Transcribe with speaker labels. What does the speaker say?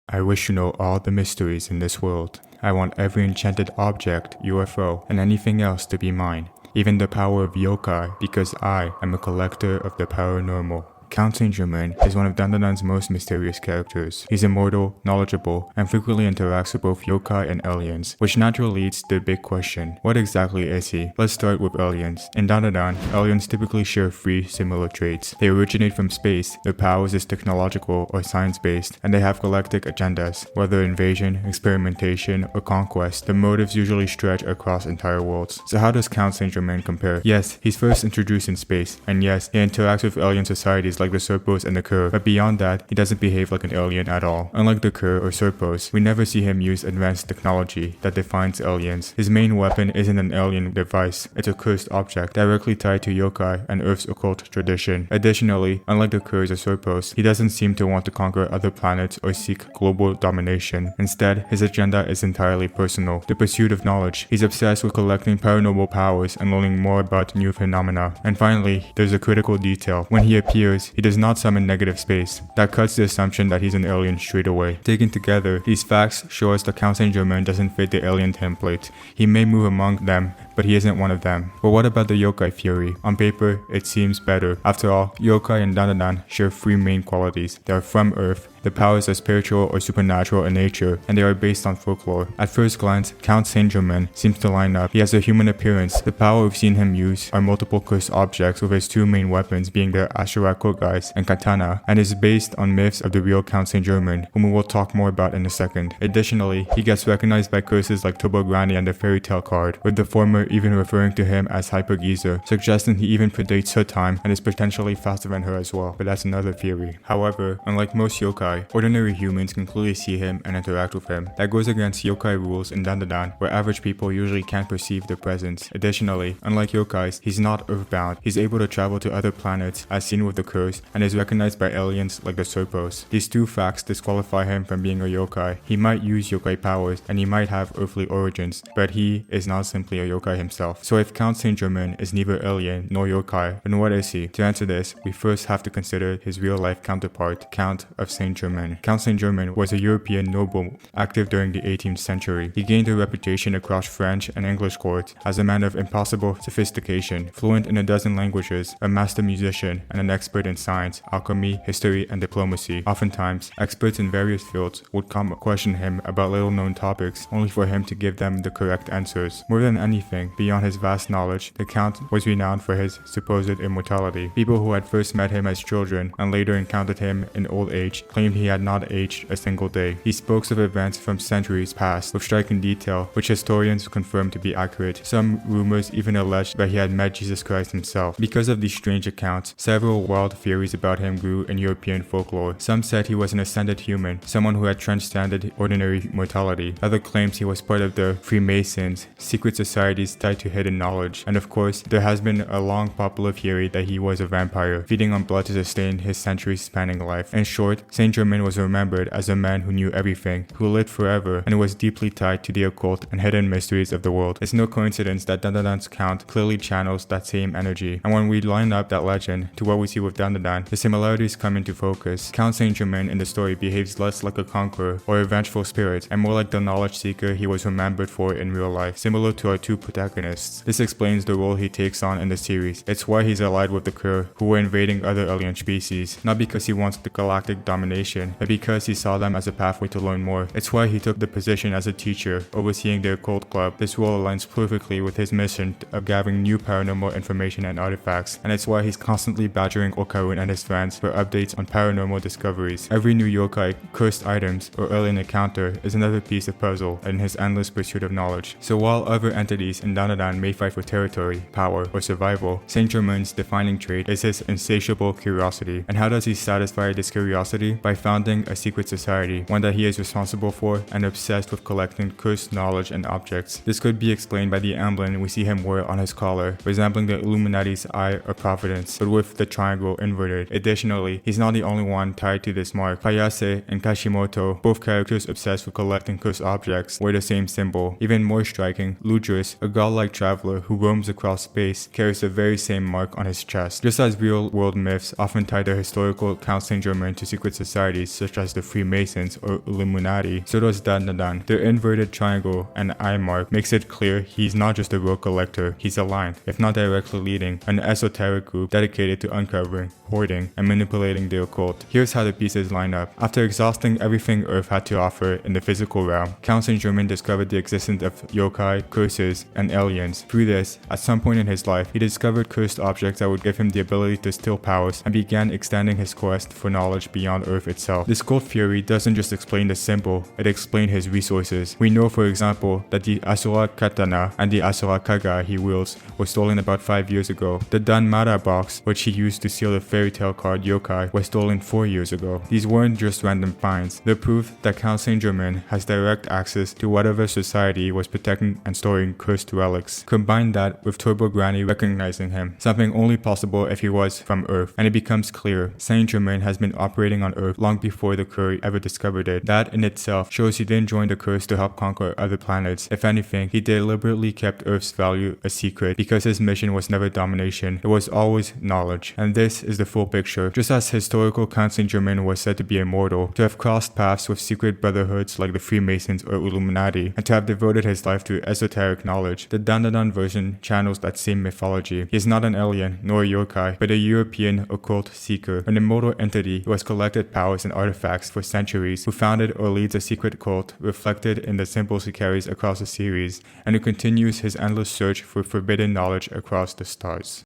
Speaker 1: I wish to know all the mysteries in this world. I want every enchanted object, UFO, and anything else to be mine. Even the power of yokai, because I am a collector of the paranormal. Count Saint Germain is one of Dandadan's most mysterious characters. He's immortal, knowledgeable, and frequently interacts with both yokai and aliens, which naturally leads to the big question: what exactly is he? Let's start with aliens. In Dandadan, aliens typically share three similar traits. They originate from space, their powers is technological or science-based, and they have galactic agendas. Whether invasion, experimentation, or conquest, the motives usually stretch across entire worlds. So how does Count Saint Germain compare? Yes, he's first introduced in space, and yes, he interacts with alien societies like the Serpos and the Cur, but beyond that, he doesn't behave like an alien at all. Unlike the Cur or Serpos, we never see him use advanced technology that defines aliens. His main weapon isn't an alien device, it's a cursed object directly tied to yokai and Earth's occult tradition. Additionally, unlike the Curs or Serpos, he doesn't seem to want to conquer other planets or seek global domination. Instead, his agenda is entirely personal, the pursuit of knowledge. He's obsessed with collecting paranormal powers and learning more about new phenomena. And finally, there's a critical detail. When he appears, he does not summon negative space. That cuts the assumption that he's an alien straight away. Taken together, these facts show us that Count Saint Germain doesn't fit the alien template. He may move among them, but he isn't one of them. But what about the yokai theory? On paper, it seems better. After all, yokai and Dandadan share three main qualities. They are from Earth, the powers are spiritual or supernatural in nature, and they are based on folklore. At first glance, Count Saint Germain seems to line up. He has a human appearance. The power we've seen him use are multiple cursed objects, with his two main weapons being the Ashura Kokais and Katana, and is based on myths of the real Count Saint Germain, whom we will talk more about in a second. Additionally, he gets recognized by curses like Tobograni and the fairy tale card, with the former even referring to him as Hypergeezer, suggesting he even predates her time and is potentially faster than her as well, but that's another theory. However, unlike most yokai, ordinary humans can clearly see him and interact with him. That goes against yokai rules in Dandadan, where average people usually can't perceive their presence. Additionally, unlike yokais, he's not earthbound. He's able to travel to other planets, as seen with the Curse, and is recognized by aliens like the Serpos. These two facts disqualify him from being a yokai. He might use yokai powers, and he might have earthly origins, but he is not simply a yokai himself. So if Count Saint Germain is neither alien nor yokai, then what is he? To answer this, we first have to consider his real-life counterpart, Count of Saint Germain. Count Saint Germain was a European noble active during the 18th century. He gained a reputation across French and English courts as a man of impossible sophistication, fluent in a dozen languages, a master musician, and an expert in science, alchemy, history, and diplomacy. Oftentimes, experts in various fields would come question him about little-known topics, only for him to give them the correct answers. More than anything, beyond his vast knowledge, the Count was renowned for his supposed immortality. People who had first met him as children and later encountered him in old age claimed he had not aged a single day. He spoke of events from centuries past with striking detail, which historians confirmed to be accurate. Some rumors even alleged that he had met Jesus Christ himself. Because of these strange accounts, several wild theories about him grew in European folklore. Some said he was an ascended human, someone who had transcended ordinary mortality. Others claimed he was part of the Freemasons, secret societies tied to hidden knowledge. And of course, there has been a long popular theory that he was a vampire, feeding on blood to sustain his century-spanning life. In short, Saint Germain was remembered as a man who knew everything, who lived forever, and was deeply tied to the occult and hidden mysteries of the world. It's no coincidence that Dandadan's Count clearly channels that same energy. And when we line up that legend to what we see with Dandadan, the similarities come into focus. Count Saint Germain in the story behaves less like a conqueror or a vengeful spirit, and more like the knowledge seeker he was remembered for in real life, similar to our two protagonists. This explains the role he takes on in the series. It's why he's allied with the Cur, who were invading other alien species, not because he wants the galactic domination, but because he saw them as a pathway to learn more. It's why he took the position as a teacher, overseeing their occult club. This role aligns perfectly with his mission of gathering new paranormal information and artifacts, and it's why he's constantly badgering Okarun and his friends for updates on paranormal discoveries. Every new yokai, cursed items, or alien encounter is another piece of puzzle in his endless pursuit of knowledge. So while other entities in Dandadan may fight for territory, power, or survival, Saint Germain's defining trait is his insatiable curiosity. And how does he satisfy this curiosity? By founding a secret society, one that he is responsible for and obsessed with collecting cursed knowledge and objects. This could be explained by the emblem we see him wear on his collar, resembling the Illuminati's Eye of Providence, but with the triangle inverted. Additionally, he's not the only one tied to this mark. Hayase and Kashimoto, both characters obsessed with collecting cursed objects, wear the same symbol. Even more striking, Ludris, a godlike traveler who roams across space carries the very same mark on his chest. Just as real-world myths often tie the historical Count Saint Germain to secret societies such as the Freemasons or Illuminati, so does Dandadan. Their inverted triangle and eye mark makes it clear he's not just a real collector, he's aligned, if not directly leading, an esoteric group dedicated to uncovering, hoarding, and manipulating the occult. Here's how the pieces line up. After exhausting everything Earth had to offer in the physical realm, Count Saint Germain discovered the existence of yokai, curses, and aliens. Through this, at some point in his life, he discovered cursed objects that would give him the ability to steal powers and began extending his quest for knowledge beyond Earth itself. This cult theory doesn't just explain the symbol, it explains his resources. We know, for example, that the Asura Katana and the Asura Kaga he wields were stolen about 5 years ago. The Danmara box, which he used to seal the fairy tale card Yokai, was stolen 4 years ago. These weren't just random finds, they're proof that Count Saint Germain has direct access to whatever society was protecting and storing cursed relics. Combine that with Turbo Granny recognizing him, something only possible if he was from Earth, and it becomes clear Saint Germain has been operating on Earth long before the Curry ever discovered it. That in itself shows he didn't join the curse to help conquer other planets. If anything, he deliberately kept Earth's value a secret because his mission was never domination, it was always knowledge. And this is the full picture. Just as historical Count Saint Germain was said to be immortal, to have crossed paths with secret brotherhoods like the Freemasons or Illuminati, and to have devoted his life to esoteric knowledge, the Dandadan version channels that same mythology. He is not an alien, nor a yokai, but a European occult seeker, an immortal entity who has collected powers and artifacts for centuries, who founded or leads a secret cult reflected in the symbols he carries across the series, and who continues his endless search for forbidden knowledge across the stars.